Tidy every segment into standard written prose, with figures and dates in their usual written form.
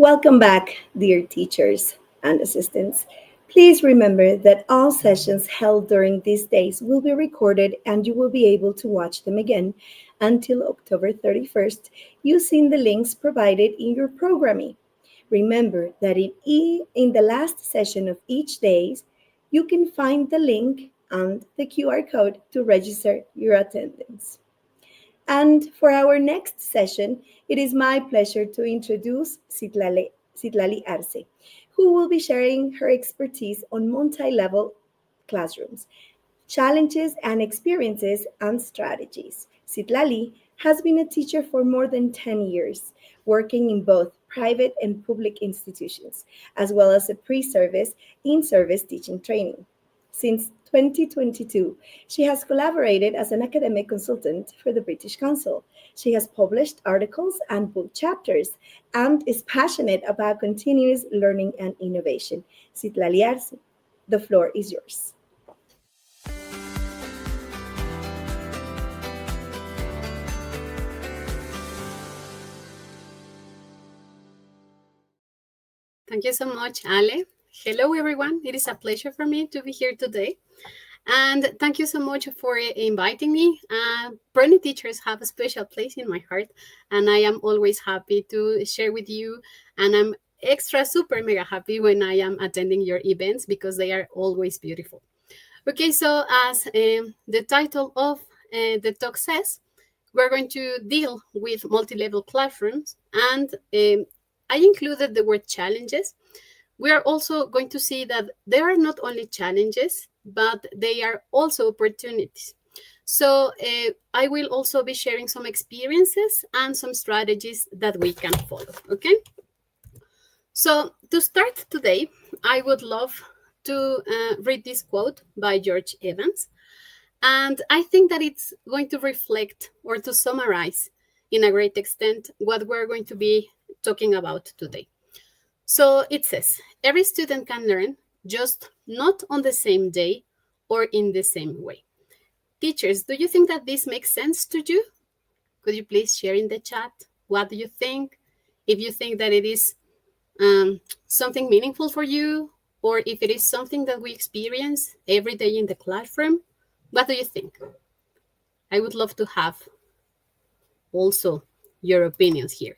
Welcome back, dear teachers and assistants. Please remember that all sessions held during these days will be recorded and you will be able to watch them again until October 31st using the links provided in your programming. Remember that in the last session of each day, you can find the link and the QR code to register your attendance. And for our next session, it is my pleasure to introduce Citlali Arce, who will be sharing her expertise on multi-level classrooms, challenges and experiences and strategies. Citlali has been a teacher for more than 10 years, working in both private and public institutions, as well as a pre-service in-service teaching training. Since 2022, she has collaborated as an academic consultant for the British Council. She has published articles and book chapters and is passionate about continuous learning and innovation. Citlali Arce, the floor is yours. Thank you so much, Ale. Hello, everyone. It is a pleasure for me to be here today. And thank you so much for inviting me. Bernie teachers have a special place in my heart, and I am always happy to share with you. And I'm extra super mega happy when I am attending your events because they are always beautiful. Okay, so as the title of the talk says, we're going to deal with multi-level classrooms, and I included the word challenges. We are also going to see that there are not only challenges, but they are also opportunities. So I will also be sharing some experiences and some strategies that we can follow, okay? So to start today, I would love to read this quote by George Evans. And I think that it's going to reflect or to summarize in a great extent what we're going to be talking about today. So it says, every student can learn, just not on the same day or in the same way. Teachers, do you think that this makes sense to you? Could you please share in the chat? What do you think? If you think that it is something meaningful for you, or if it is something that we experience every day in the classroom, what do you think? I would love to have also your opinions here.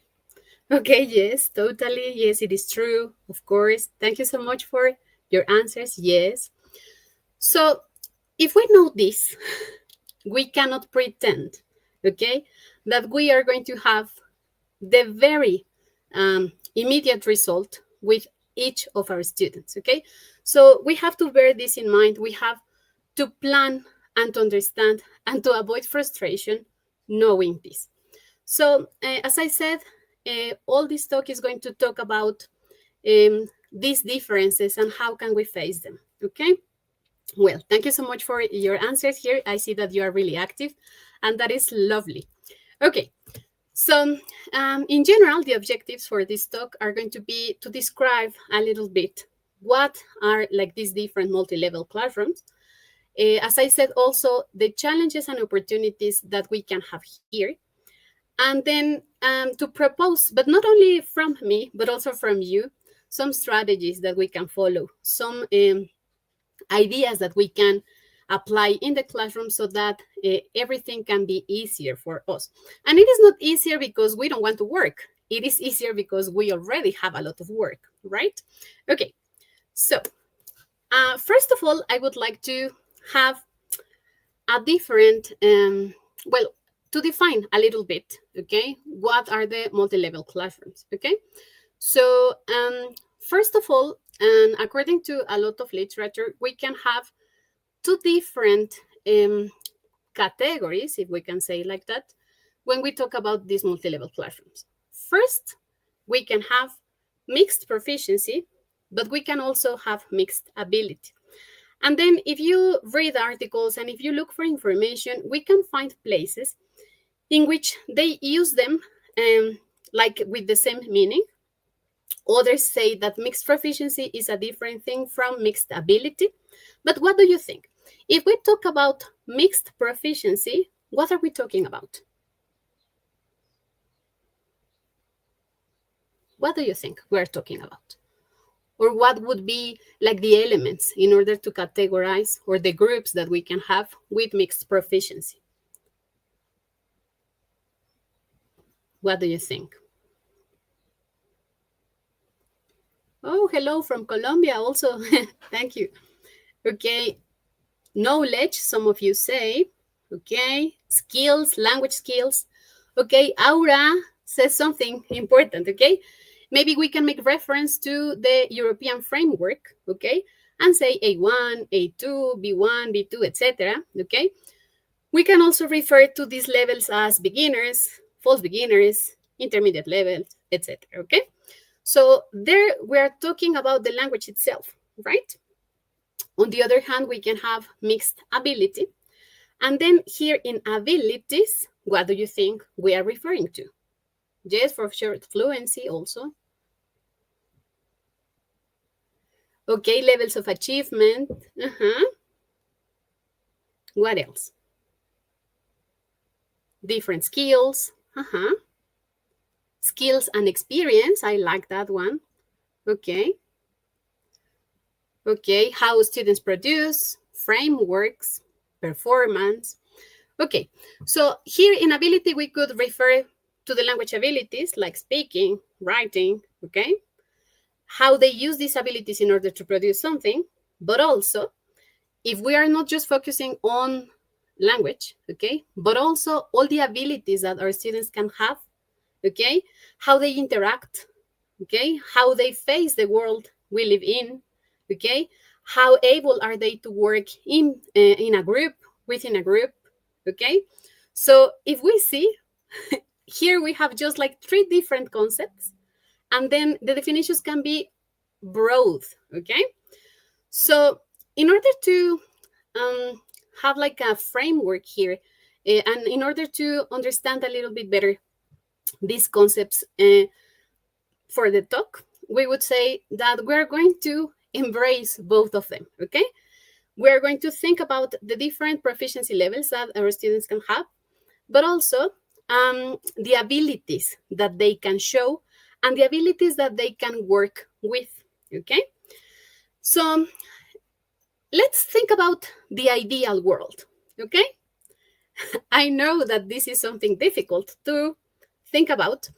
Okay, yes, totally. Yes, it is true. Of course. Thank you so much for your answers. Yes. So if we know this, we cannot pretend, okay, that we are going to have the very immediate result with each of our students, okay? So we have to bear this in mind. We have to plan and to understand and to avoid frustration knowing this. So as I said, all this talk is going to talk about these differences and how can we face them, okay? Well, thank you so much for your answers here. I see that you are really active, and that is lovely. Okay, so in general, the objectives for this talk are going to be to describe a little bit what are like these different multi-level classrooms. As I said, also the challenges and opportunities that we can have here. And then to propose, but not only from me, but also from you, some strategies that we can follow, some ideas that we can apply in the classroom so that everything can be easier for us. And it is not easier because we don't want to work. It is easier because we already have a lot of work, right? Okay, so first of all, I would like to have a different, to define a little bit, okay, what are the multi-level classrooms, okay? So first of all, and according to a lot of literature, we can have two different categories, if we can say like that, when we talk about these multi-level classrooms. First, we can have mixed proficiency, but we can also have mixed ability. And then if you read articles and if you look for information, we can find places in which they use them like with the same meaning. Others say that mixed proficiency is a different thing from mixed ability. But what do you think? If we talk about mixed proficiency, what are we talking about? What do you think we're talking about? Or what would be like the elements in order to categorize, or the groups that we can have with mixed proficiency? What do you think? Oh, hello from Colombia also. Thank you. Okay, knowledge, some of you say. Okay, skills, language skills. Okay, Aura says something important. Okay, maybe we can make reference to the European framework. Okay, and say A1, A2, B1, B2, etc. Okay, we can also refer to these levels as beginners, false beginners, intermediate levels, etc. Okay, so there we are talking about the language itself, right? On the other hand, we can have mixed ability. And then here in abilities, what do you think we are referring to? Yes, for sure, fluency also. Okay, levels of achievement. What else? Different skills. Skills and experience. I like that one. Okay. Okay, how students produce, frameworks, performance. Okay, so here in ability, we could refer to the language abilities like speaking, writing, okay? How they use these abilities in order to produce something, but also if we are not just focusing on language, okay, but also all the abilities that our students can have, okay, how they interact, okay, how they face the world we live in, okay, how able are they to work in a group, within a group, okay. So if we see here, we have just like 3 different concepts, and then the definitions can be broad, okay. So in order to have like a framework here, and in order to understand a little bit better these concepts for the talk, we would say that we're going to embrace both of them, okay? We're going to think about the different proficiency levels that our students can have, but also the abilities that they can show and the abilities that they can work with, okay? So let's think about the ideal world, okay? I know that this is something difficult to think about.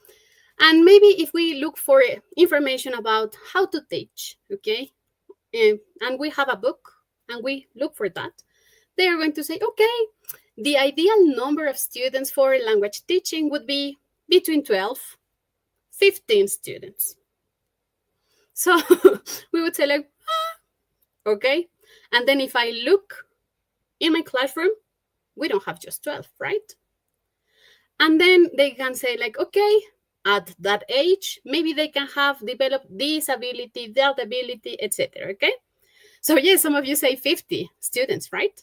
And maybe if we look for information about how to teach, okay, and we have a book and we look for that, they are going to say, okay, the ideal number of students for language teaching would be between 12, 15 students. So we would say like, okay. And then if I look in my classroom, we don't have just 12, right? And then they can say like, okay, at that age, maybe they can have developed this ability, that ability, etc. Okay. So yes, some of you say 50 students, right?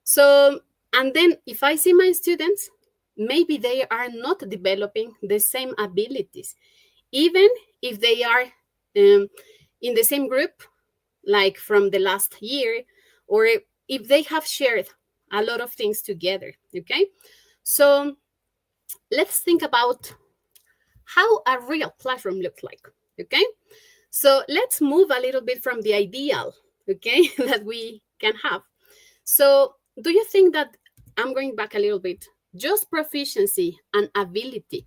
So, and then if I see my students, maybe they are not developing the same abilities, even if they are in the same group, like from the last year, or if they have shared a lot of things together, okay? So let's think about how a real classroom looks like, okay? So let's move a little bit from the ideal, okay, that we can have. So do you think that, I'm going back a little bit, just proficiency and ability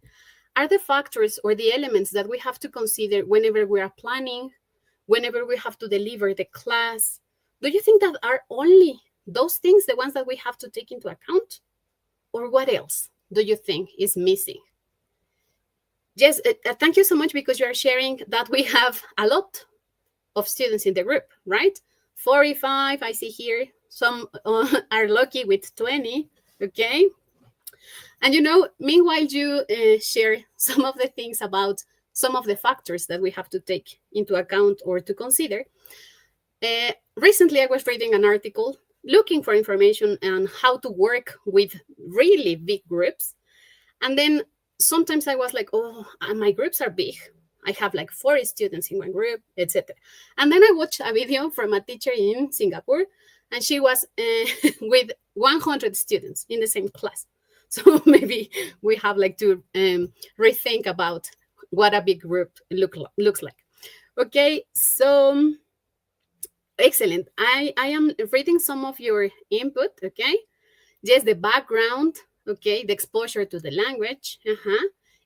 are the factors or the elements that we have to consider whenever we are planning, whenever we have to deliver the class? Do you think that are only those things the ones that we have to take into account? Or what else do you think is missing? Yes, thank you so much, because you are sharing that we have a lot of students in the group, right? 45, I see here. Some are lucky with 20, okay? And you know, meanwhile, you share some of the things about some of the factors that we have to take into account or to consider. Recently, I was reading an article looking for information on how to work with really big groups. And then sometimes I was like, oh, my groups are big. I have like 40 students in one group, etc. And then I watched a video from a teacher in Singapore, and she was with 100 students in the same class. So maybe we have like to rethink about what a big group looks like. Okay, so excellent. I am reading some of your input. Okay, yes, the background. Okay, the exposure to the language.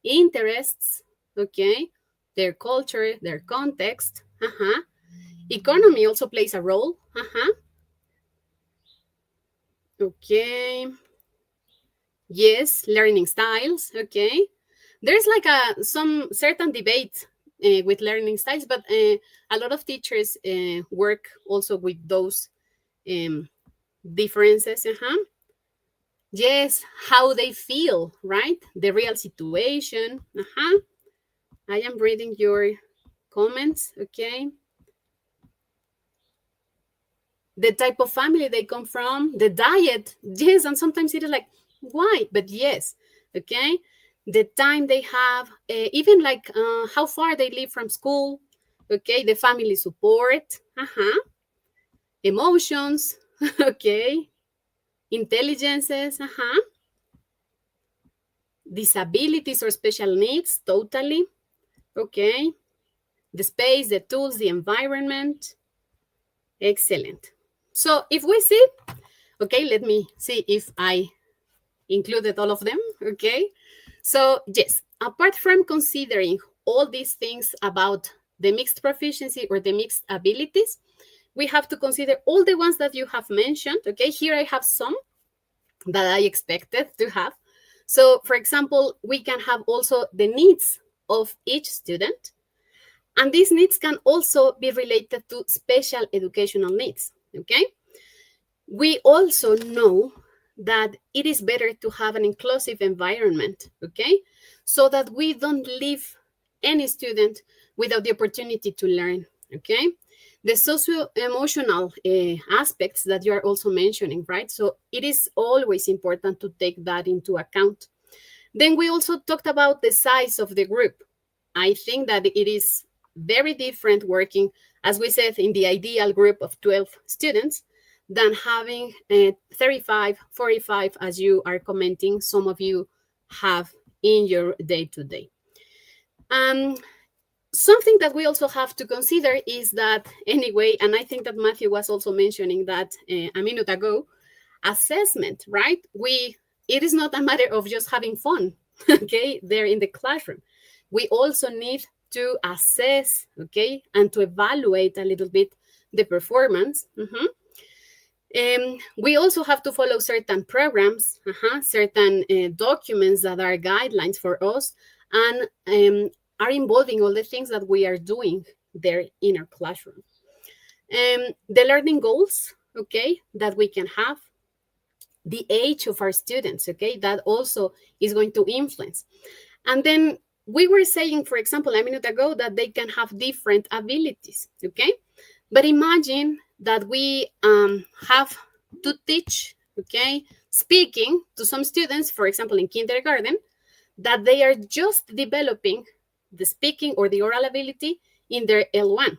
Interests. Okay, their culture, their context. Economy also plays a role. Okay. Yes, learning styles. Okay. There's like some certain debate with learning styles, but a lot of teachers work also with those um, differences. Yes, how they feel, right? The real situation. I am reading your comments. Okay. The type of family they come from, the diet. Yes, and sometimes it is like, why? But yes, okay. The time they have, even like how far they live from school, okay. The family support, emotions, okay. Intelligences, disabilities or special needs, totally, okay. The space, the tools, the environment, excellent. So if we see, okay, let me see if I included all of them. Okay. So, yes, apart from considering all these things about the mixed proficiency or the mixed abilities, we have to consider all the ones that you have mentioned. Okay. Here I have some that I expected to have. So, for example, we can have also the needs of each student. And these needs can also be related to special educational needs. Okay. We also know that it is better to have an inclusive environment, okay? So that we don't leave any student without the opportunity to learn, okay? The socio-emotional aspects that you are also mentioning, right? So it is always important to take that into account. Then we also talked about the size of the group. I think that it is very different working, as we said, in the ideal group of 12 students than having 35, 45, as you are commenting, some of you have in your day-to-day. Something that we also have to consider is that, anyway, and I think that Matthew was also mentioning that a minute ago, assessment, right? It is not a matter of just having fun, okay, there in the classroom. We also need to assess, okay, and to evaluate a little bit the performance. We also have to follow certain programs, certain documents that are guidelines for us and are involving all the things that we are doing there in our classroom. The learning goals, okay, that we can have, the age of our students, okay, that also is going to influence. And then we were saying, for example, a minute ago, that they can have different abilities, okay? But imagine that we have to teach, okay, speaking to some students, for example, in kindergarten, that they are just developing the speaking or the oral ability in their L1.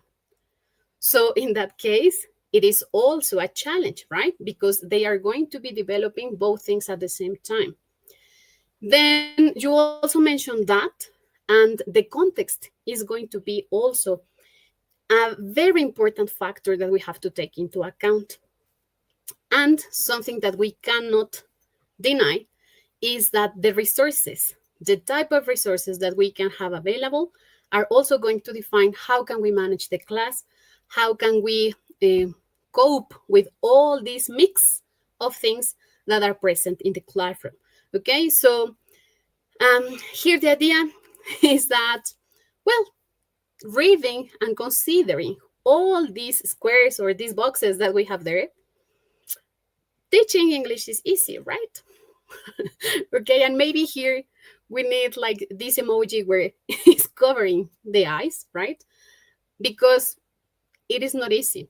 So in that case, it is also a challenge, right? Because they are going to be developing both things at the same time. Then you also mentioned that, and the context is going to be also a very important factor that we have to take into account. And something that we cannot deny is that the resources, the type of resources that we can have available are also going to define how can we manage the class, how can we cope with all these mix of things that are present in the classroom. Okay, so here the idea is that, well, reading and considering all these squares or these boxes that we have there, teaching English is easy, right? Okay, and maybe here we need like this emoji where it's covering the eyes, right? Because it is not easy.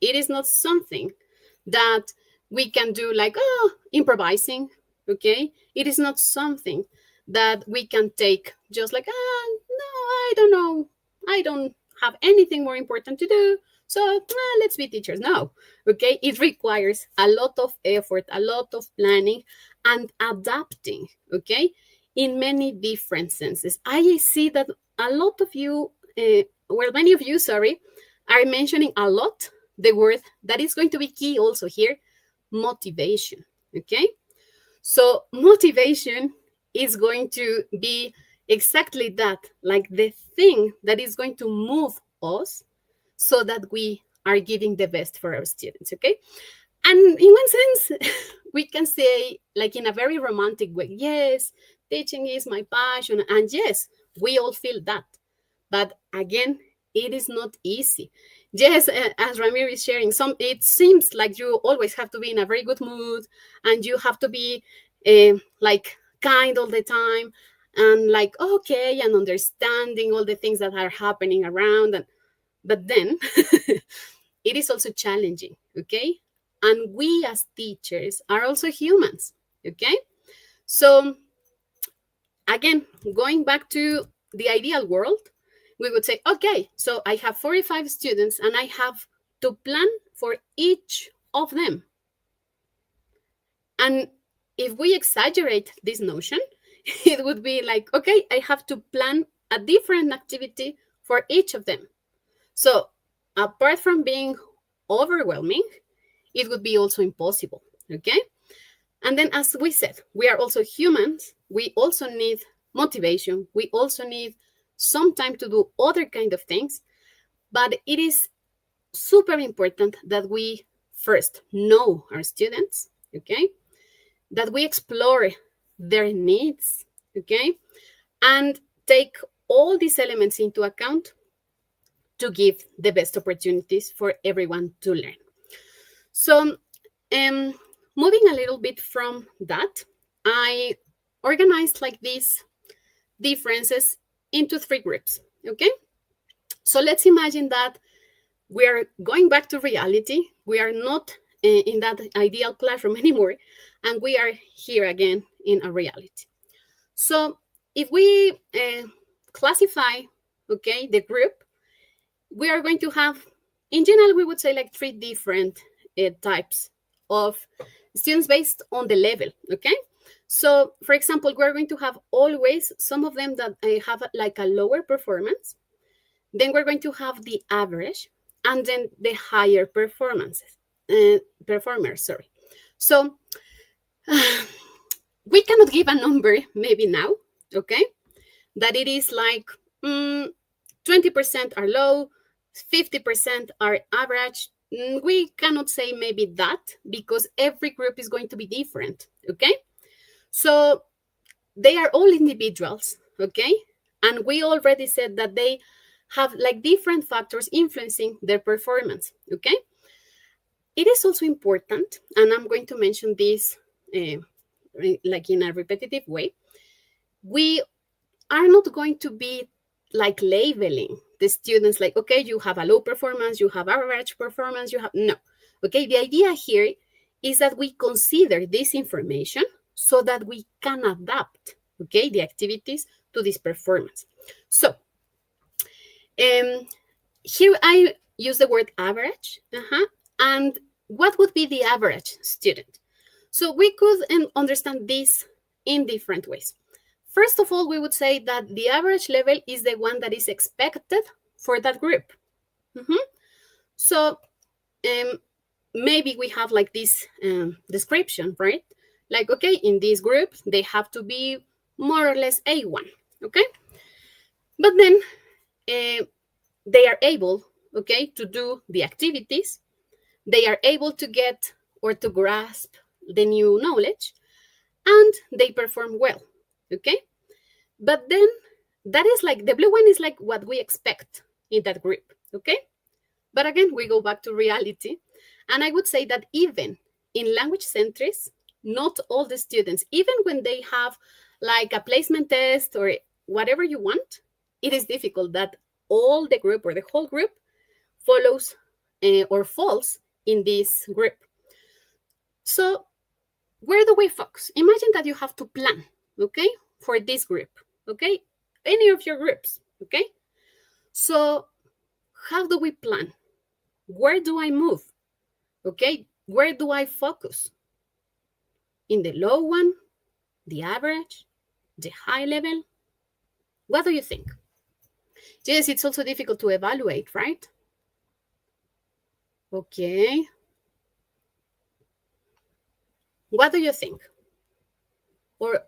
It is not something that we can do like, oh, improvising, okay? It is not something that we can take just like, no, I don't know. I don't have anything more important to do. So let's be teachers. No, okay? It requires a lot of effort, a lot of planning and adapting, okay? in many different senses. I see that a lot of you, many of you, sorry, are mentioning a lot the word that is going to be key also here, motivation. Okay, so motivation is going to be exactly that, like the thing that is going to move us so that we are giving the best for our students. Okay, and in one sense, we can say, like in a very romantic way, yes, teaching is my passion. And yes, we all feel that. But again, it is not easy. Yes, as Ramir is sharing, it seems like you always have to be in a very good mood and you have to be like kind all the time and like okay and understanding all the things that are happening around. But then it is also challenging, okay? And we as teachers are also humans, okay? So again, going back to the ideal world, we would say, okay, so I have 45 students and I have to plan for each of them. And if we exaggerate this notion, it would be like, okay, I have to plan a different activity for each of them. So apart from being overwhelming, it would be also impossible, okay? And then, as we said, we are also humans. We also need motivation. We also need some time to do other kind of things. But it is super important that we first know our students, okay? That we explore their needs, okay? And take all these elements into account to give the best opportunities for everyone to learn. So, moving a little bit from that, I organized like these differences into 3 groups. Okay, so let's imagine that we are going back to reality. We are not in that ideal classroom anymore, and we are here again in a reality. So if we classify, okay, the group, we are going to have, in general, we would say like 3 different types of students based on the level, okay? So, for example, we're going to have always some of them that have like a lower performance. Then we're going to have the average, and then the higher performers. Sorry. So, we cannot give a number maybe now, okay? That it is like 20% are low, 50% are average. We cannot say maybe that because every group is going to be different, okay? So they are all individuals, okay? And we already said that they have like different factors influencing their performance, okay? It is also important, and I'm going to mention this like in a repetitive way. We are not going to be like labeling the students like, okay, you have a low performance, you have average performance, you have, no. Okay, the idea here is that we consider this information so that we can adapt, okay, the activities to this performance. So here I use the word average. And what would be the average student? So we could understand this in different ways. First of all, we would say that the average level is the one that is expected for that group. So maybe we have like this description, right? Like, okay, in this group, they have to be more or less A1, okay? But then they are able, okay, to do the activities. They are able to get or to grasp the new knowledge, and they perform well, okay? But then that is like, the blue one is like what we expect in that group, okay? But again, we go back to reality. And I would say that even in language centers, not all the students, even when they have like a placement test or whatever you want, it is difficult that all the group or the whole group follows or falls in this group. So where do we focus? Imagine that you have to plan, okay, for this group, okay, any of your groups, okay? So how do we plan? Where do I move? Okay, where do I focus? In the low one, the average, the high level? What do you think? Yes, it's also difficult to evaluate, right? Okay. What do you think? Or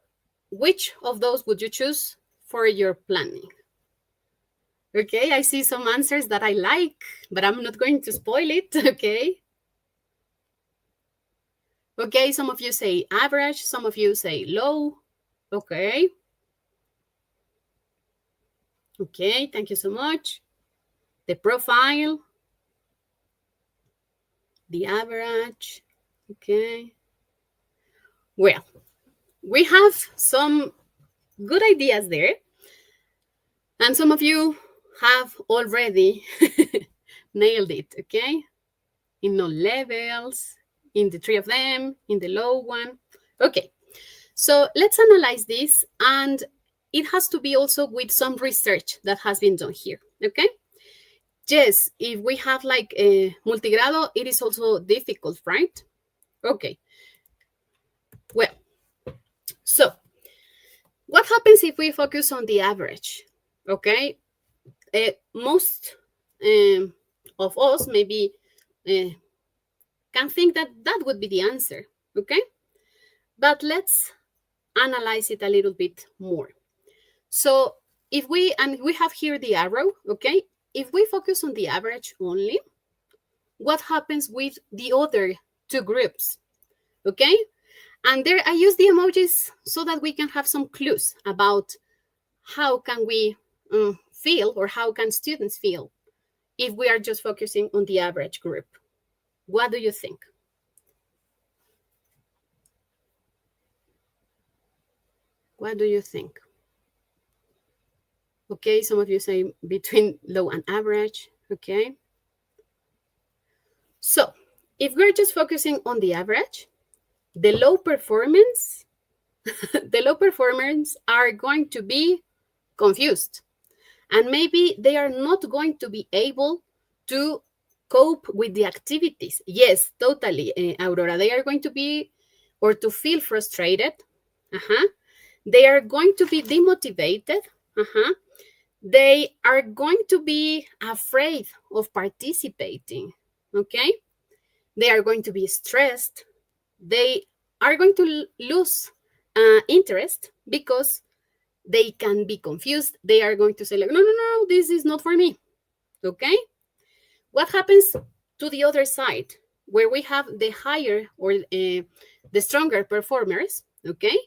which of those would you choose for your planning? Okay, I see some answers that I like, but I'm not going to spoil it, okay? Okay, some of you say average, some of you say low. Okay. Okay, thank you so much. The profile, the average. Okay. Well, we have some good ideas there. And some of you have already nailed it, okay? In all levels, in the three of them, in the low one. Okay, so let's analyze this, and it has to be also with some research that has been done here, okay? Yes, if we have like a multigrado, it is also difficult, right? Okay, well, so what happens if we focus on the average, okay? Most of us maybe can think that that would be the answer, okay? But let's analyze it a little bit more. So if we, and we have here the arrow, okay? If we focus on the average only, what happens with the other two groups, okay? And there I use the emojis so that we can have some clues about how can we feel, or how can students feel if we are just focusing on the average group. What do you think? What do you think? Okay, some of you say between low and average, okay? So if we're just focusing on the average, the low performance, the low performers are going to be confused. And maybe they are not going to be able to cope with the activities. Yes, totally, Aurora. They are going to be, or to feel frustrated. They are going to be demotivated. They are going to be afraid of participating. Okay? They are going to be stressed. They are going to lose interest because they can be confused. They are going to say, like, no, this is not for me. Okay? What happens to the other side, where we have the higher or the stronger performers? Okay?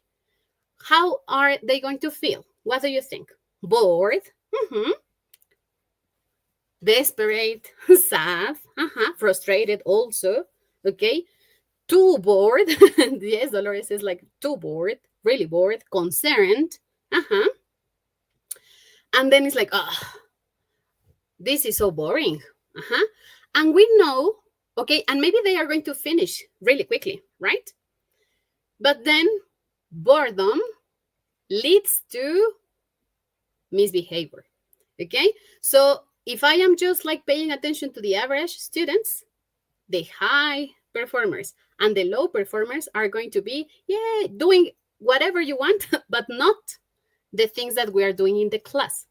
How are they going to feel? What do you think? Bored, desperate, sad, frustrated also. Okay? Too bored. Yes, Dolores is like too bored, really bored, concerned. And then it's like, this is so boring. And we know, okay, and maybe they are going to finish really quickly, right? But then boredom leads to misbehavior, okay? So if I am just like paying attention to the average students, the high performers and the low performers are going to be, doing whatever you want, but not the things that we are doing in the class,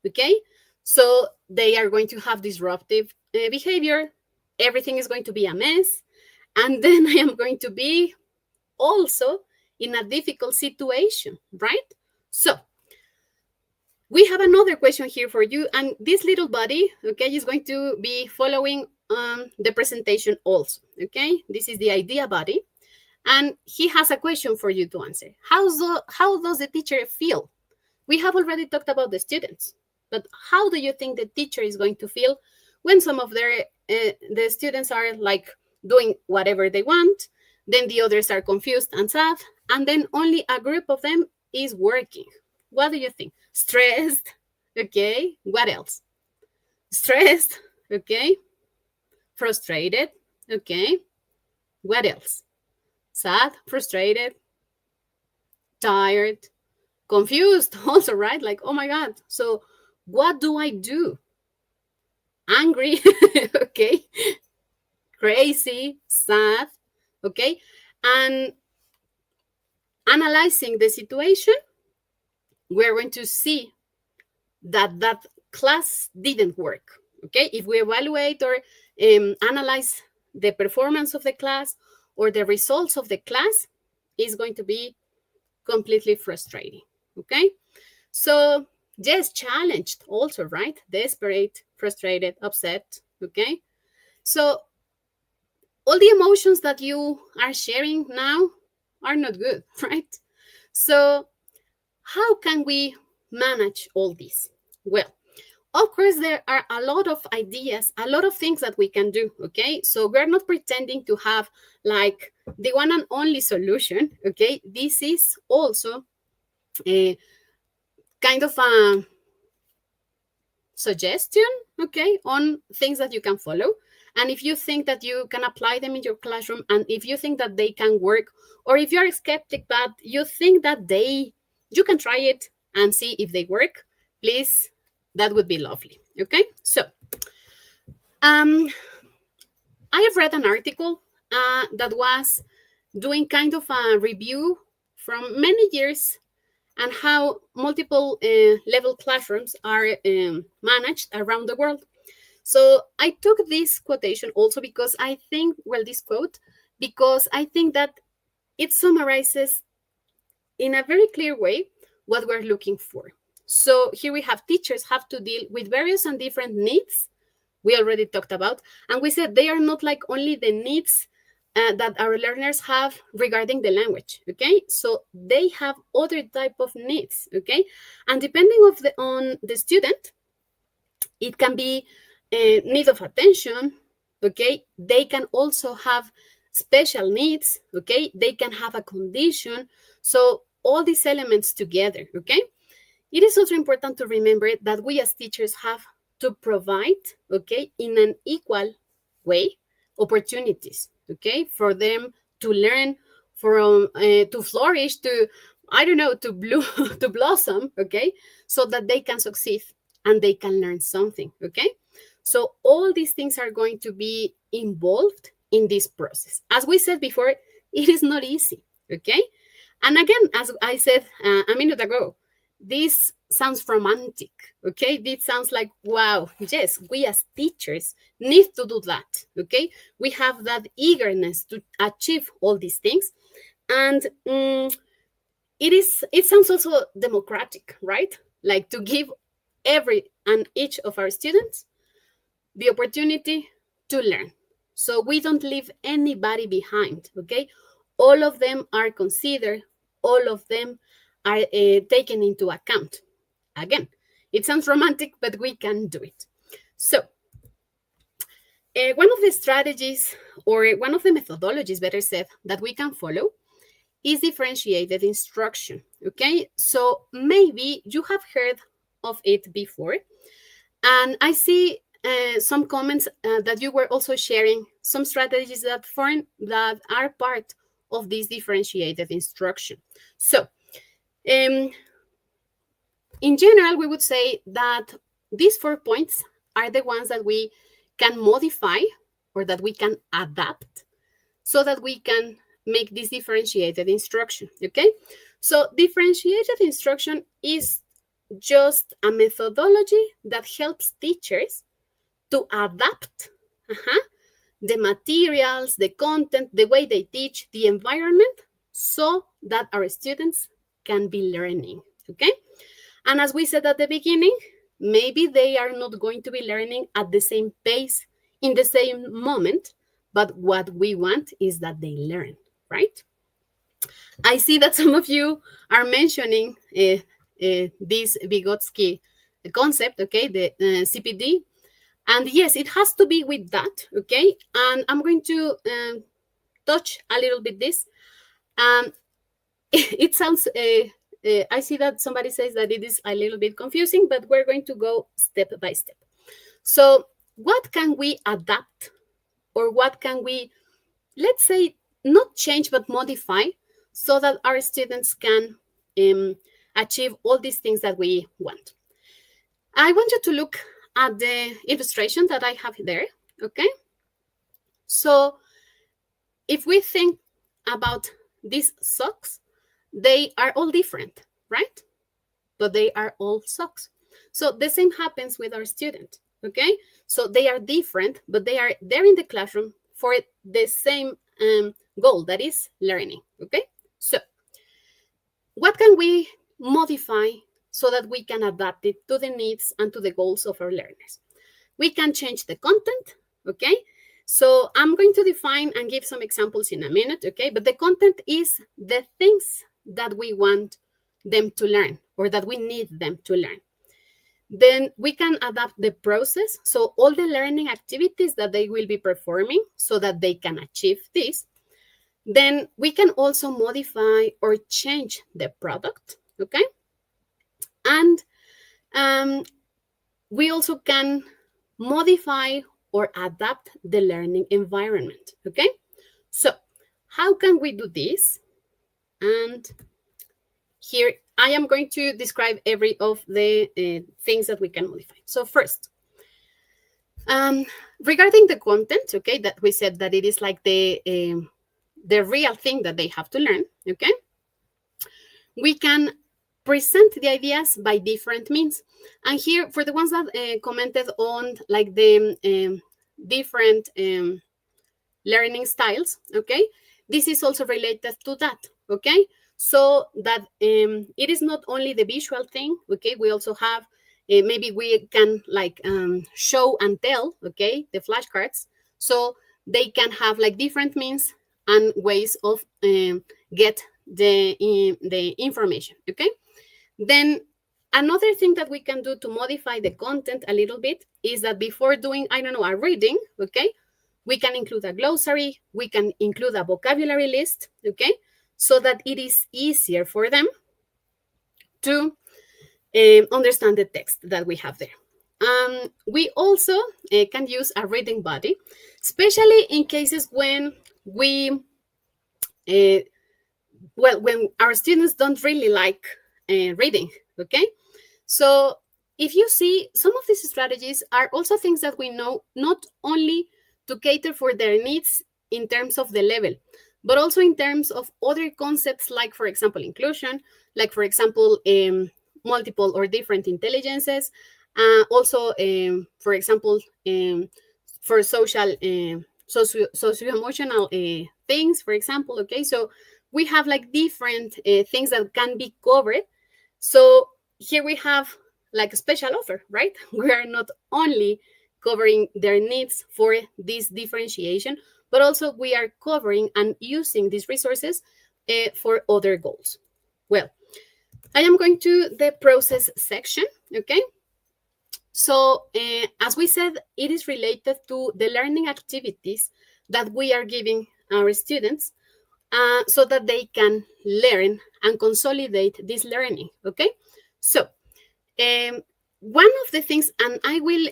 okay? So they are going to have disruptive behavior. Everything is going to be a mess. And then I am going to be also in a difficult situation, right? So we have another question here for you. And this little buddy, okay, is going to be following the presentation also, okay? This is the idea buddy. And he has a question for you to answer. How does the teacher feel? We have already talked about the students, but how do you think the teacher is going to feel when some of the students are like doing whatever they want, then the others are confused and sad, and then only a group of them is working? What do you think? Stressed, okay? What else? Stressed, okay? Frustrated, okay? What else? Sad, frustrated, tired, confused also, right? Like, oh my God, so what do I do? Angry, okay? Crazy, sad, okay? And analyzing the situation, we're going to see that that class didn't work. Okay, if we evaluate or analyze the performance of the class or the results of the class, is going to be completely frustrating. Okay, so yes, challenged also, right? Desperate, frustrated, upset. Okay, so all the emotions that you are sharing now are not good, right? So how can we manage all this? Well, of course, there are a lot of ideas, a lot of things that we can do. Okay, so we're not pretending to have like the one and only solution. Okay, this is also a kind of a suggestion, okay, on things that you can follow. And if you think that you can apply them in your classroom, and if you think that they can work, or if you're a skeptic but you think that you can try it and see if they work, please, that would be lovely. Okay, so um I have read an article that was doing kind of a review from many years and how multiple level classrooms are managed around the world. So I took this quotation also because I think, well, this quote, because I think that it summarizes in a very clear way what we're looking for. So here we have teachers have to deal with various and different needs we already talked about, and we said they are not like only the needs that our learners have regarding the language. Okay, so they have other type of needs. Okay, and depending on the student, it can be a need of attention. Okay, they can also have special needs. Okay, they can have a condition. So all these elements together. Okay, it is also important to remember that we as teachers have to provide, okay, in an equal way, opportunities, okay, for them to learn, from to flourish, to, I don't know, to bloom, to blossom, okay, so that they can succeed and they can learn something, okay. So all these things are going to be involved in this process. As we said before, it is not easy, okay. And again, as I said a minute ago, this sounds romantic, okay? This sounds like, wow, yes, we as teachers need to do that, okay? We have that eagerness to achieve all these things. And it sounds also democratic, right? Like to give every and each of our students the opportunity to learn. So we don't leave anybody behind, okay? All of them are considered, all of them are taken into account. Again, it sounds romantic, but we can do it. So, one of the strategies, or one of the methodologies, better said, that we can follow is differentiated instruction. Okay, so maybe you have heard of it before, and I see some comments that you were also sharing some strategies that are part of this differentiated instruction. So, in general, we would say that these 4 points are the ones that we can modify or that we can adapt so that we can make this differentiated instruction. Okay, so differentiated instruction is just a methodology that helps teachers to adapt the materials, the content, the way they teach, the environment, so that our students can be learning. Okay, and as we said at the beginning, maybe they are not going to be learning at the same pace in the same moment, but what we want is that they learn, right? I see that some of you are mentioning this Vygotsky concept, okay, the CPD. And yes, it has to be with that, okay? And I'm going to touch a little bit this. It sounds, I see that somebody says that it is a little bit confusing, but we're going to go step by step. So what can we adapt, or what can we, let's say, not change, but modify so that our students can achieve all these things that we want? I want you to look at the illustration that I have there, okay? So if we think about these socks, they are all different, right? but they are all socks. So the same happens with our student, okay? So they are different, but they are there in the classroom for the same goal, that is learning, okay? So what can we modify so that we can adapt it to the needs and to the goals of our learners? We can change the content, okay? So I'm going to define and give some examples in a minute, okay? But the content is the things that we want them to learn or that we need them to learn. Then we can adapt the process. So all the learning activities that they will be performing so that they can achieve this. Then we can also modify or change the product, okay? And we also can modify or adapt the learning environment, okay? So how can we do this? And here I am going to describe every of the things that we can modify. So first, regarding the content, okay, that we said that it is like the real thing that they have to learn, okay? We can present the ideas by different means. And here, for the ones that commented on like the different learning styles, okay, this is also related to that, okay? So that it is not only the visual thing, okay, we also have, maybe we can like show and tell, okay, the flashcards. So they can have like different means and ways of get the information, okay? Then another thing that we can do to modify the content a little bit is that before doing, I don't know, a reading, okay, we can include a glossary, we can include a vocabulary list, okay, so that it is easier for them to understand the text that we have there. We also can use a reading buddy, especially in cases when we when our students don't really like reading, okay? So if you see, some of these strategies are also things that we know not only to cater for their needs in terms of the level, but also in terms of other concepts like, for example, inclusion, like, for example, multiple or different intelligences, also, for example, for social, socio-emotional things, for example, okay? So we have like different things that can be covered. So here we have like a special offer, right? We are not only covering their needs for this differentiation, but also we are covering and using these resources for other goals. Well, I am going to the process section, okay? So as we said, it is related to the learning activities that we are giving our students so that they can learn and consolidate this learning, okay? So one of the things, and I will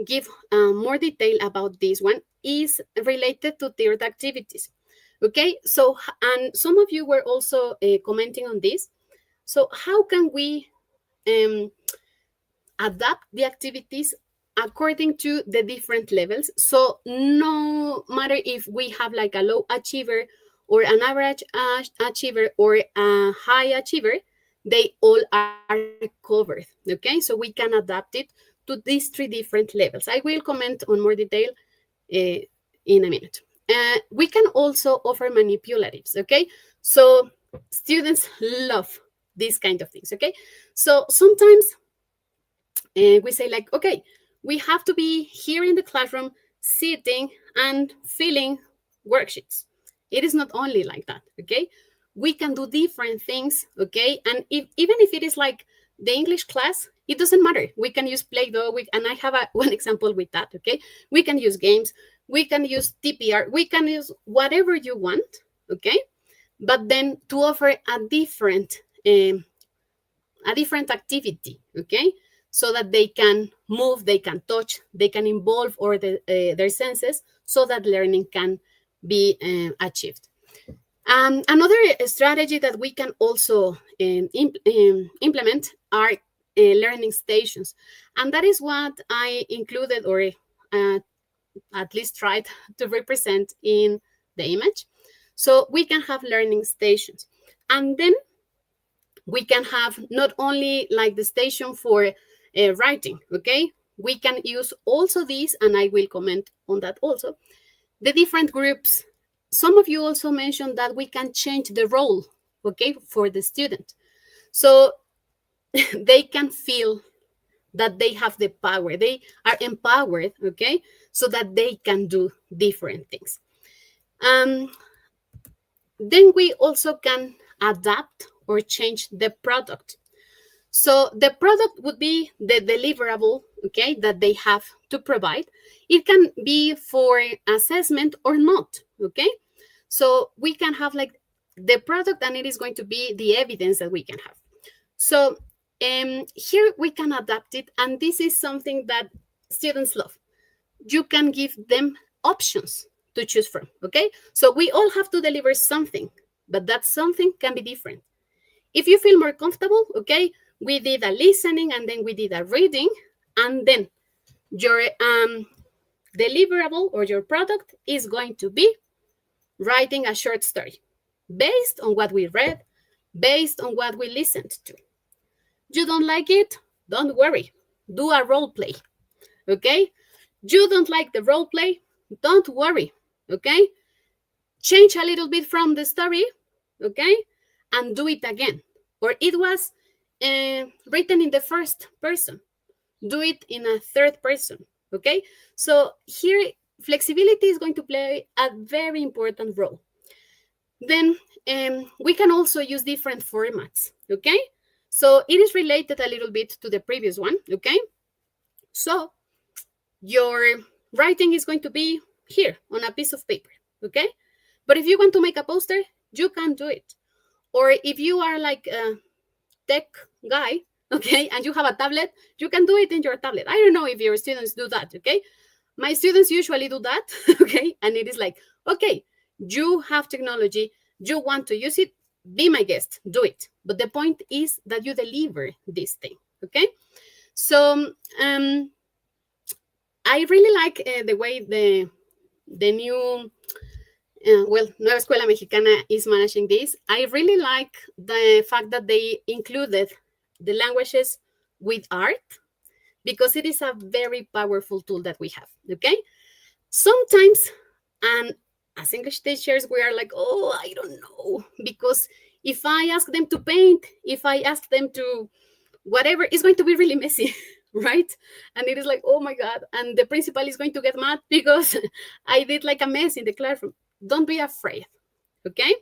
give more detail about this one, is related to tiered activities, okay? So, and some of you were also commenting on this. So how can we adapt the activities according to the different levels? So no matter if we have like a low achiever or an average achiever or a high achiever, they all are covered, okay? So we can adapt it to these three different levels. I will comment on more detail in a minute. We can also offer manipulatives, okay? So students love these kind of things, okay? So sometimes we say like, okay, we have to be here in the classroom sitting and filling worksheets. It is not only like that, okay? We can do different things, okay? And even if it is like the English class, it doesn't matter. We can use Play-Doh, and I have one example with that, okay? We can use games, we can use TPR, we can use whatever you want, okay? But then to offer a different activity, okay? So that they can move, they can touch, they can involve or their senses so that learning can be achieved. Another strategy that we can also implement are learning stations. And that is what I included or at least tried to represent in the image. So we can have learning stations. And then We can have not only like the station for writing, okay? We can use also this, and I will comment on that also. The different groups. Some of you also mentioned that we can change the role, okay, for the student. So they can feel that they have the power. They are empowered, okay, so that they can do different things. Then we also can adapt or change the product. So the product would be the deliverable, okay, that they have to provide. It can be for assessment or not, okay? So we can have like the product, and it is going to be the evidence that we can have. So here we can adapt it, and this is something that students love. You can give them options to choose from, okay? So we all have to deliver something, but that something can be different. If you feel more comfortable, okay, we did a listening, and then we did a reading, and then your deliverable or your product is going to be writing a short story based on what we read, based on what we listened to. You don't like it? Don't worry. Do a role play, okay? You don't like the role play? Don't worry, okay? Change a little bit from the story, okay? And do it again. Or it was written in the first person. Do it in a third person, okay? So here, flexibility is going to play a very important role. Then we can also use different formats, okay? So it is related a little bit to the previous one, okay? So your writing is going to be here on a piece of paper, okay? But if you want to make a poster, you can do it. Or if you are like a tech guy, okay, and you have a tablet, you can do it in your tablet. I don't know if your students do that, okay? My students usually do that, okay? And it is like, okay, you have technology, you want to use it, be my guest, do it. But the point is that you deliver this thing, okay? So I really like the way the new Nueva Escuela Mexicana is managing this. I really like the fact that they included the languages with art, because it is a very powerful tool that we have, okay? Sometimes, and as English teachers, we are like, oh, I don't know, because if I ask them to paint, if I ask them to whatever, it's going to be really messy, right? And it is like, oh my God, and the principal is going to get mad because I did like a mess in the classroom. Don't be afraid, okay?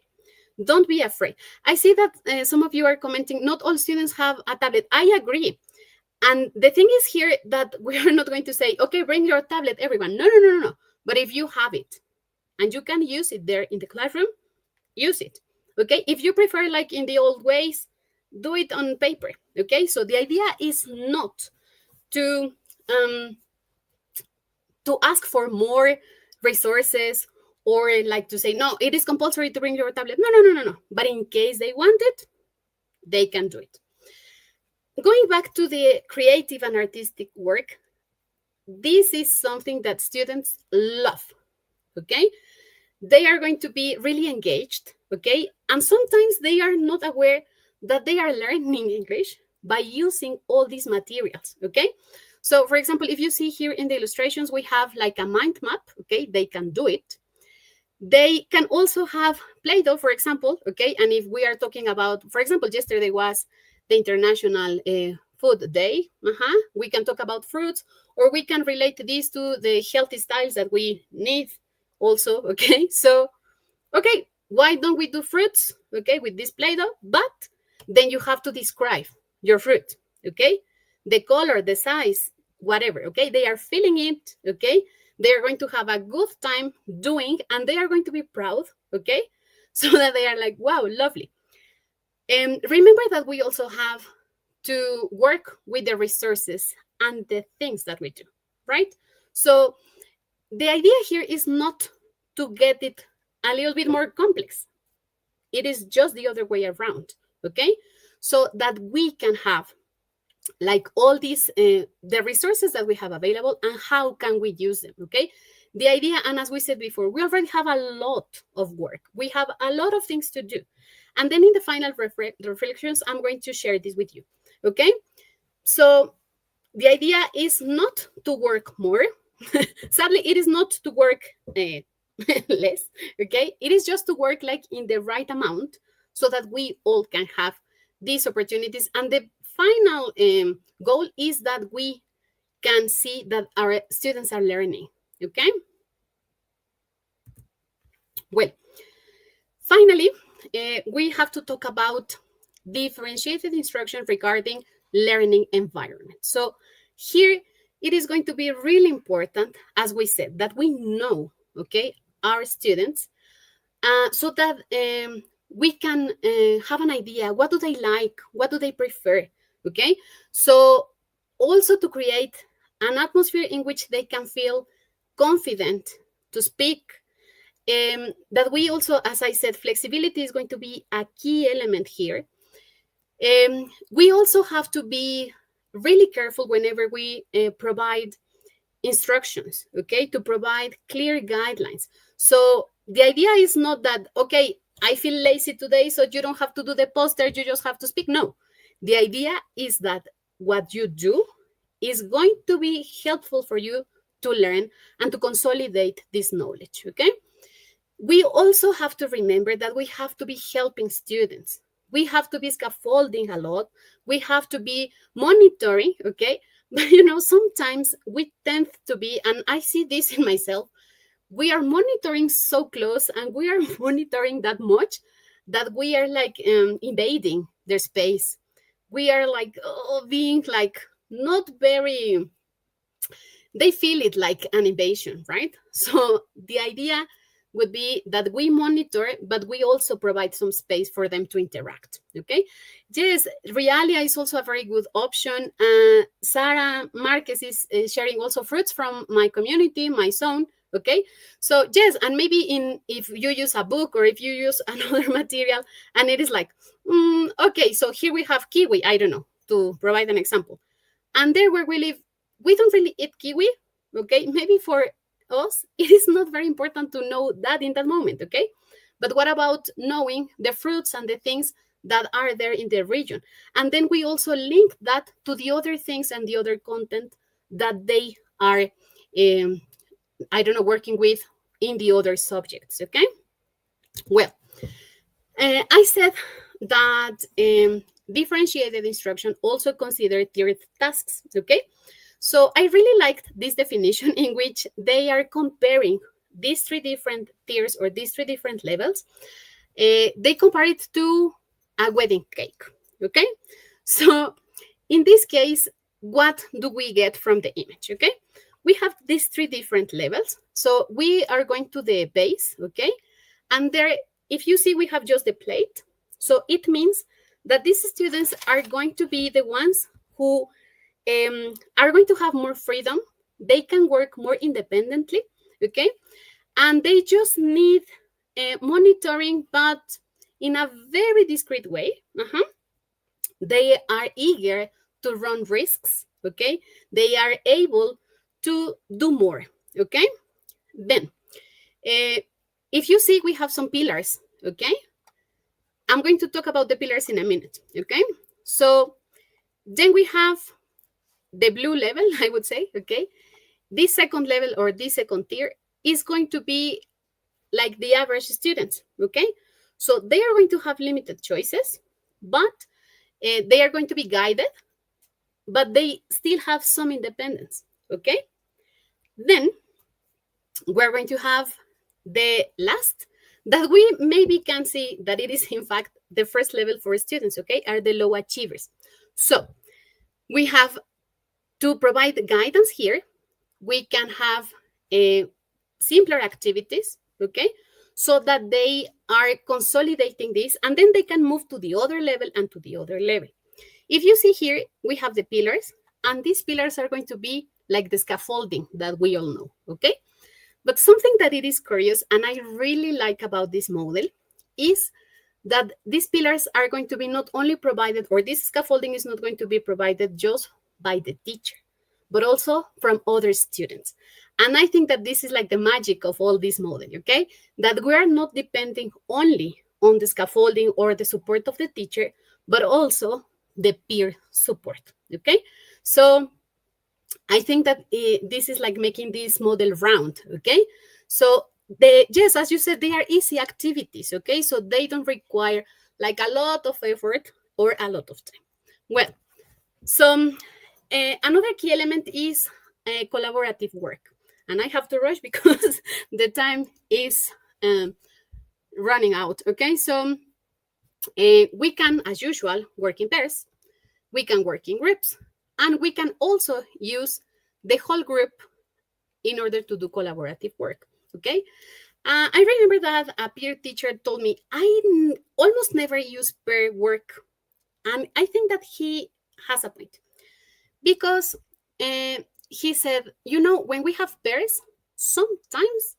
Don't be afraid. I see that some of you are commenting, not all students have a tablet. I agree. And the thing is here that we are not going to say, okay, bring your tablet, everyone. No, no, no, no, no. But if you have it and you can use it there in the classroom, use it, okay? If you prefer like in the old ways, do it on paper, okay? So the idea is not to ask for more resources, or like to say, no, it is compulsory to bring your tablet. No, no, no, no, no. But in case they want it, they can do it. Going back to the creative and artistic work, this is something that students love, okay? They are going to be really engaged, okay? And sometimes they are not aware that they are learning English by using all these materials, okay? So for example, if you see here in the illustrations, we have like a mind map, okay? They can do it. They can also have Play-Doh, for example, okay? And if we are talking about, for example, yesterday was the International Food Day, we can talk about fruits, or we can relate this to the healthy styles that we need also, okay? So, okay, why don't we do fruits, okay, with this Play-Doh? But then you have to describe your fruit, okay? The color, the size, whatever, okay? They are feeling it, okay? They are going to have a good time doing, and they are going to be proud, okay? So that they are like, wow, lovely. And remember that we also have to work with the resources and the things that we do, right? So the idea here is not to get it a little bit more complex. It is just the other way around, okay? So that we can have like all these, the resources that we have available, and how can we use them, okay? The idea, and as we said before, we already have a lot of work. We have a lot of things to do. And then in the final reflections, I'm going to share this with you. Okay? So the idea is not to work more. Sadly, it is not to work less. Okay? It is just to work like in the right amount so that we all can have these opportunities. And the final goal is that we can see that our students are learning. Okay? Well, finally, we have to talk about differentiated instruction regarding learning environment. So here it is going to be really important, as we said, that we know, okay, our students, so that we can have an idea, what do they like, what do they prefer, okay? So also to create an atmosphere in which they can feel confident to speak, that we also, as I said, flexibility is going to be a key element here. We also have to be really careful whenever we provide instructions, okay, to provide clear guidelines. So the idea is not that, okay, I feel lazy today, so you don't have to do the poster, you just have to speak. No, the idea is that what you do is going to be helpful for you to learn and to consolidate this knowledge, okay? We also have to remember that we have to be helping students. We have to be scaffolding a lot. We have to be monitoring, okay? But sometimes we tend to be, and I see this in myself, we are monitoring so close and we are monitoring that much that we are like invading their space. We are like being like not very, they feel it like an invasion, right? So the idea would be that we monitor, but we also provide some space for them to interact, okay? Yes, Realia is also a very good option. Sarah Marquez is sharing also fruits from my community, my zone, okay? So yes, and maybe if you use a book or if you use another material and it is like, okay, so here we have kiwi, I don't know, to provide an example. And there where we live, we don't really eat kiwi, okay? Maybe for us, it is not very important to know that in that moment, okay? But what about knowing the fruits and the things that are there in the region? And then we also link that to the other things and the other content that they are, I don't know, working with in the other subjects, okay? Well, I said that differentiated instruction also considered tiered tasks, okay? So I really liked this definition in which they are comparing these three different tiers or these three different levels. They compare it to a wedding cake, okay? So in this case, what do we get from the image, okay? We have these three different levels. So we are going to the base, okay? And there, if you see, we have just the plate. So it means that these students are going to be the ones who are going to have more freedom. They can work more independently, okay? And they just need monitoring, but in a very discreet way. They are eager to run risks, okay? They are able to do more, okay? Then, if you see, we have some pillars, okay? I'm going to talk about the pillars in a minute, okay? So then we have the blue level, I would say, okay? This second level or this second tier is going to be like the average students, okay? So they are going to have limited choices, but they are going to be guided, but they still have some independence, okay? Then we're going to have the last that we maybe can see that it is in fact the first level for students, okay, are the low achievers. So we have to provide guidance here. We can have simpler activities, okay, so that they are consolidating this and then they can move to the other level and to the other level. If you see here, we have the pillars, and these pillars are going to be like the scaffolding that we all know, okay? But something that it is curious and I really like about this model is that these pillars are going to be not only provided, or this scaffolding is not going to be provided just by the teacher, but also from other students. And I think that this is like the magic of all this model, okay? That we are not depending only on the scaffolding or the support of the teacher, but also the peer support, okay? So I think that this is like making this model round, okay? So yes, as you said, they are easy activities, okay? So they don't require like a lot of effort or a lot of time. Well, so another key element is collaborative work. And I have to rush because the time is running out, okay? So we can, as usual, work in pairs, we can work in groups, and we can also use the whole group in order to do collaborative work, okay? I remember that a peer teacher told me almost never use pair work, and I think that he has a point because he said, you know, when we have pairs, sometimes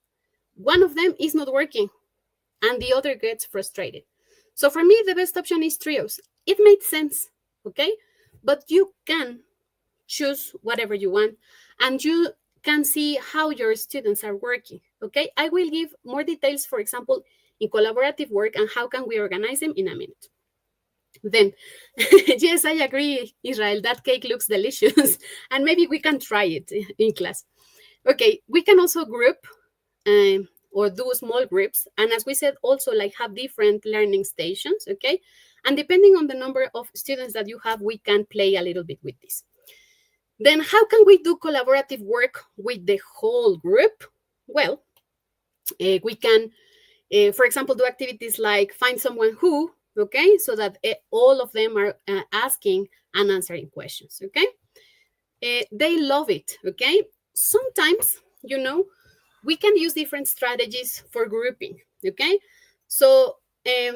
one of them is not working and the other gets frustrated. So for me, the best option is trios. It made sense, okay? But you can choose whatever you want and you can see how your students are working, okay? I will give more details, for example, in collaborative work and how can we organize them in a minute. Then, yes, I agree, Israel, that cake looks delicious and maybe we can try it in class. Okay, we can also group or do small groups. And as we said, also like have different learning stations, okay? And depending on the number of students that you have, we can play a little bit with this. Then how can we do collaborative work with the whole group? Well, we can, for example, do activities like find someone who, okay? So that all of them are asking and answering questions, okay? They love it, okay? Sometimes, you know, we can use different strategies for grouping, okay? So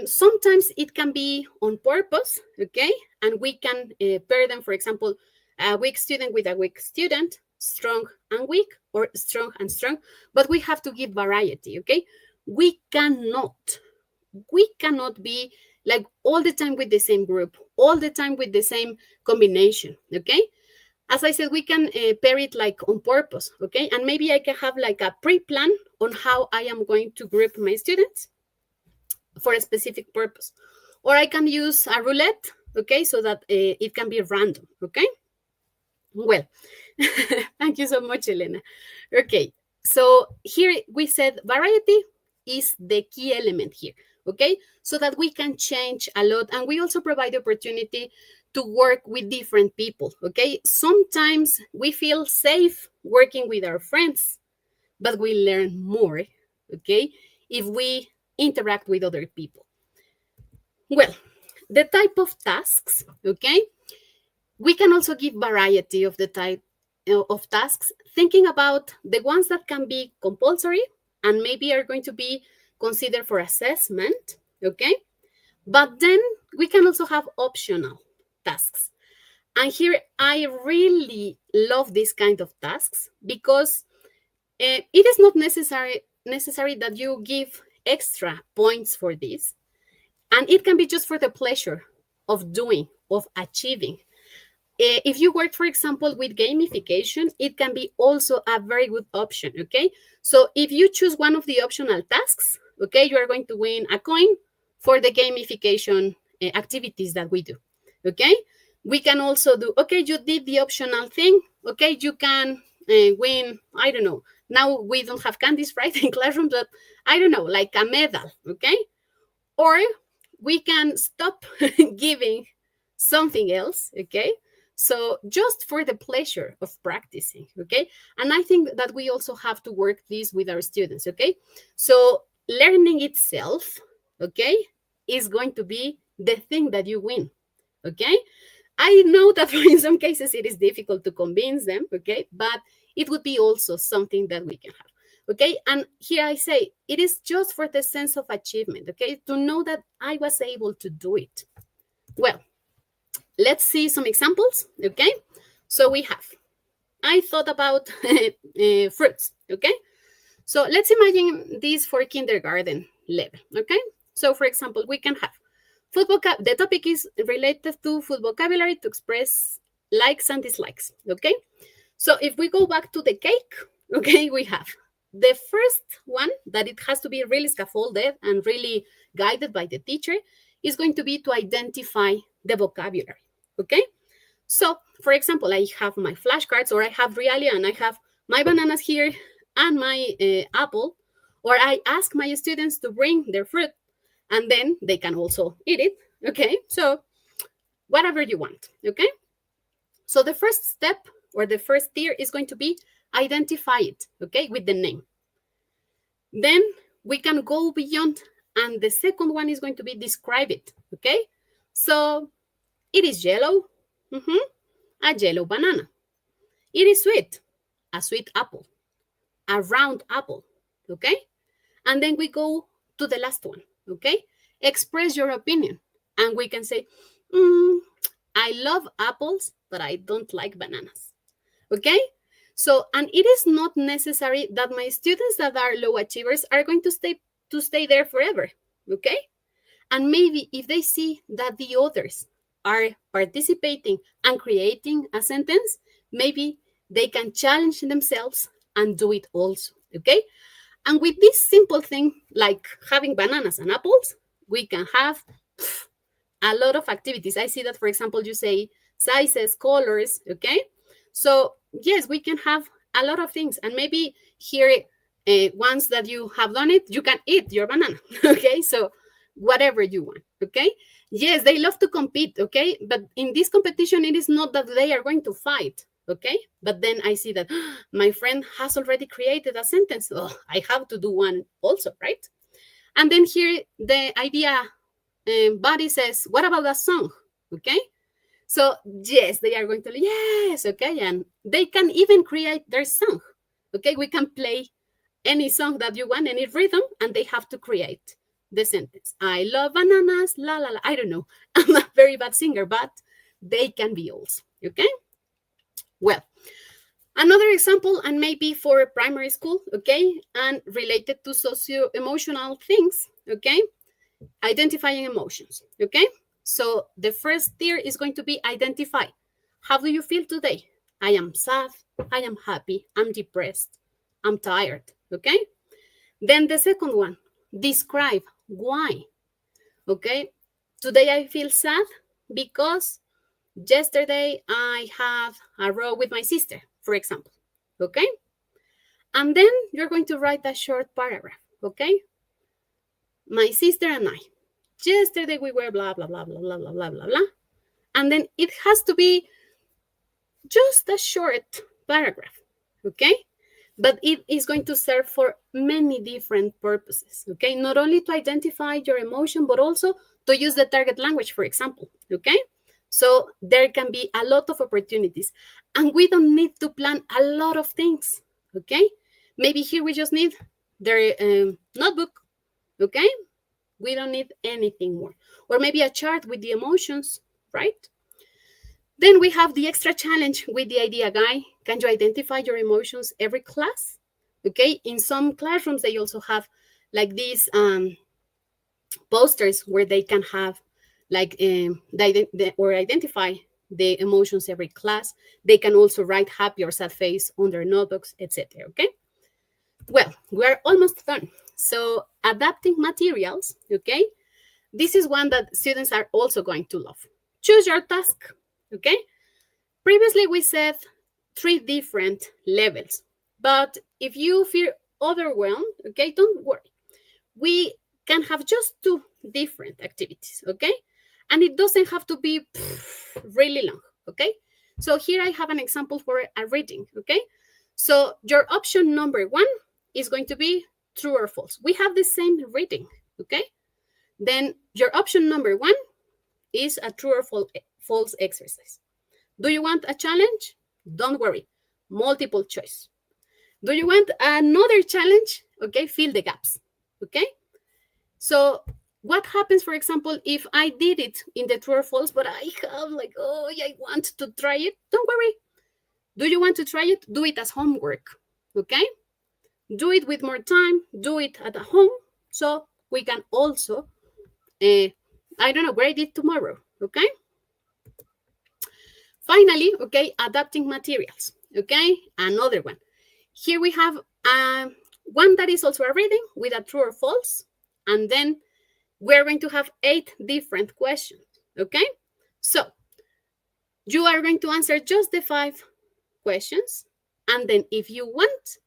sometimes it can be on purpose, okay? And we can pair them, for example, a weak student with a weak student, strong and weak, or strong and strong, but we have to give variety, okay? We cannot be like all the time with the same group, all the time with the same combination, okay? As I said, we can pair it like on purpose, okay? And maybe I can have like a pre-plan on how I am going to group my students for a specific purpose. Or I can use a roulette, okay? So that it can be random, okay? Well, thank you so much, Elena. Okay, so here we said variety is the key element here, okay? So that we can change a lot. And we also provide the opportunity to work with different people, okay? Sometimes we feel safe working with our friends, but we learn more, okay, if we interact with other people. Well, the type of tasks, okay? We can also give variety of the type of tasks, thinking about the ones that can be compulsory and maybe are going to be considered for assessment, okay? But then we can also have optional tasks. And here I really love this kind of tasks because it is not necessary that you give extra points for this. And it can be just for the pleasure of doing, of achieving. If you work, for example, with gamification, it can be also a very good option, okay? So if you choose one of the optional tasks, okay, you are going to win a coin for the gamification activities that we do, okay? We can also do, okay, you did the optional thing, okay, you can win, I don't know. Now we don't have candies, right, in classrooms, but I don't know, like a medal, okay? Or we can stop giving something else, okay? So just for the pleasure of practicing, okay? And I think that we also have to work this with our students, okay? So learning itself, okay, is going to be the thing that you win, okay? I know that in some cases it is difficult to convince them, okay? But it would be also something that we can have. Okay, and here I say it is just for the sense of achievement, okay, to know that I was able to do it. Well, let's see some examples, okay? So we have, I thought about fruits, okay? So let's imagine this for kindergarten level, okay? So for example, we can have food the topic is related to food vocabulary to express likes and dislikes, okay? So if we go back to the cake, okay, we have the first one that it has to be really scaffolded and really guided by the teacher is going to be to identify the vocabulary. Okay, so for example, I have my flashcards, or I have Realia and I have my bananas here and my apple, or I ask my students to bring their fruit and then they can also eat it. Okay, so whatever you want. Okay, so the first step or the first tier is going to be identify it, okay, with the name. Then we can go beyond, and the second one is going to be describe it, okay? So it is yellow, a yellow banana. It is sweet, a sweet apple, a round apple, okay? And then we go to the last one, okay? Express your opinion. And we can say, I love apples, but I don't like bananas, okay? So, and it is not necessary that my students that are low achievers are going to stay there forever, okay? And maybe if they see that the others are participating and creating a sentence, maybe they can challenge themselves and do it also, okay? And with this simple thing, like having bananas and apples, we can have a lot of activities. I see that, for example, you say sizes, colors, okay? So yes, we can have a lot of things. And maybe here, once that you have done it, you can eat your banana, okay? So whatever you want, okay? Yes, they love to compete, okay? But in this competition, it is not that they are going to fight, okay? But then I see that my friend has already created a sentence. Oh, I have to do one also, right? And then here, the idea body says, what about a song, okay? So yes, they are going to, yes, okay? And they can even create their song, okay? We can play any song that you want, any rhythm, and they have to create the sentence. I love bananas, la la la. I don't know. I'm a very bad singer, but they can be also, okay? Well, another example, and maybe for primary school, okay, and related to socio-emotional things, okay? Identifying emotions, okay? So the first tier is going to be identify. How do you feel today? I am sad, I am happy, I'm depressed, I'm tired, okay? Then the second one, describe why, okay? Today I feel sad because yesterday I have a row with my sister, for example, okay? And then you're going to write a short paragraph, okay? My sister and I, yesterday we were blah, blah, blah, blah, blah, blah, blah, blah, blah. And then it has to be just a short paragraph, okay? But it is going to serve for many different purposes, okay? Not only to identify your emotion, but also to use the target language, for example, okay? So there can be a lot of opportunities. And we don't need to plan a lot of things, okay? Maybe here we just need their notebook, okay? We don't need anything more. Or maybe a chart with the emotions, right? Then we have the extra challenge with the idea guy. Can you identify your emotions every class? Okay, in some classrooms, they also have like these posters where they can have like or identify the emotions every class. They can also write happy or sad face on their notebooks, etc. Okay, well, we're almost done. So adapting materials, okay, this is one that students are also going to love. Choose your task, okay? Previously, we said 3 different levels, but if you feel overwhelmed, okay, don't worry. We can have just 2 different activities, okay? And it doesn't have to be really long, okay? So here I have an example for a reading, okay? So your option number 1 is going to be true or false. We have the same reading, okay? Then your option number 1 is a true or false exercise. Do you want a challenge? Don't worry, multiple choice. Do you want another challenge? Okay, fill the gaps, okay? So what happens, for example, if I did it in the true or false, but I have like, oh, I want to try it? Don't worry. Do you want to try it? Do it as homework, okay? Do it with more time, do it at home, so we can also, I don't know, grade it tomorrow, okay? Finally, okay, adapting materials, okay? Another one. Here we have one that is also a reading with a true or false, and then we're going to have 8 different questions, okay? So you are going to answer just the 5 questions, and then if you want,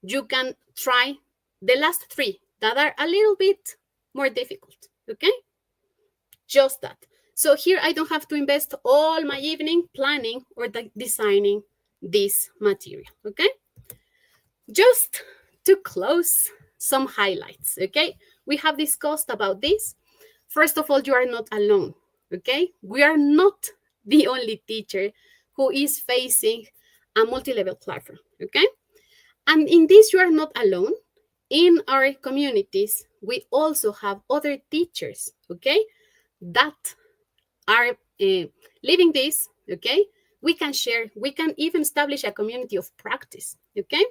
you can try the last 3 that are a little bit more difficult, okay? Just that. So here I don't have to invest all my evening planning or designing this material, okay? Just to close, some highlights, okay? We have discussed about this. First of all, you are not alone, okay? We are not the only teacher who is facing a multi-level platform, okay? And in this, you are not alone. In our communities, we also have other teachers, okay, that are living this, okay? We can share, we can even establish a community of practice, okay?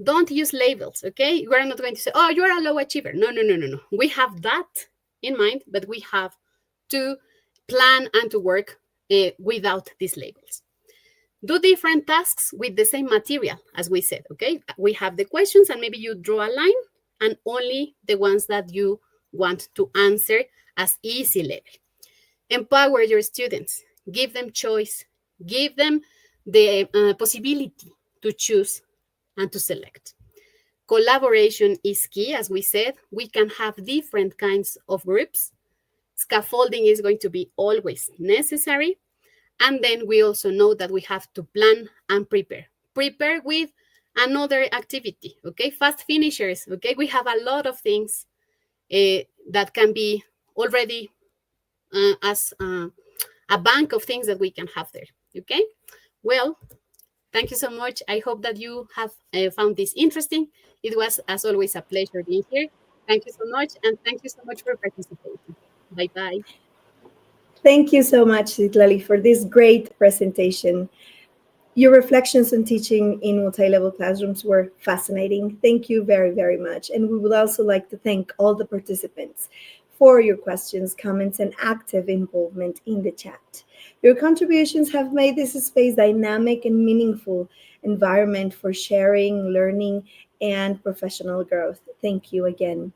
Don't use labels, okay? We're not going to say, oh, you're a low achiever. No, no, no, no, no. We have that in mind, but we have to plan and to work without these labels. Do different tasks with the same material, as we said, okay? We have the questions, and maybe you draw a line, and only the ones that you want to answer as easy level. Empower your students, give them choice, give them the possibility to choose and to select. Collaboration is key, as we said. We can have different kinds of groups. Scaffolding is going to be always necessary. And then we also know that we have to plan and prepare. Prepare with another activity, okay? Fast finishers, okay? We have a lot of things that can be already as a bank of things that we can have there, okay? Well, thank you so much. I hope that you have found this interesting. It was, as always, a pleasure being here. Thank you so much, and thank you so much for participating. Bye-bye. Thank you so much, Citlali, for this great presentation. Your reflections on teaching in multi-level classrooms were fascinating. Thank you very, very much. And we would also like to thank all the participants for your questions, comments, and active involvement in the chat. Your contributions have made this space dynamic and meaningful environment for sharing, learning, and professional growth. Thank you again.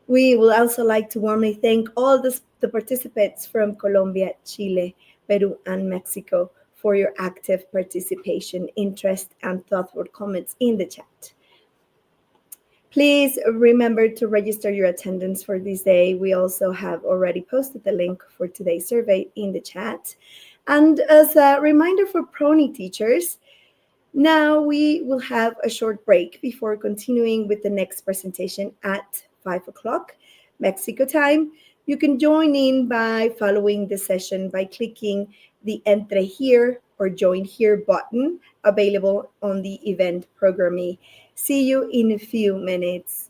We would also like to warmly thank all the participants from Colombia, Chile, Peru, and Mexico for your active participation, interest, and thoughtful comments in the chat. Please remember to register your attendance for this day. We also have already posted the link for today's survey in the chat. And as a reminder for Prony teachers, now we will have a short break before continuing with the next presentation at 5 o'clock Mexico time. You can join in by following the session by clicking the Entre Here or Join Here button available on the event programming. See you in a few minutes.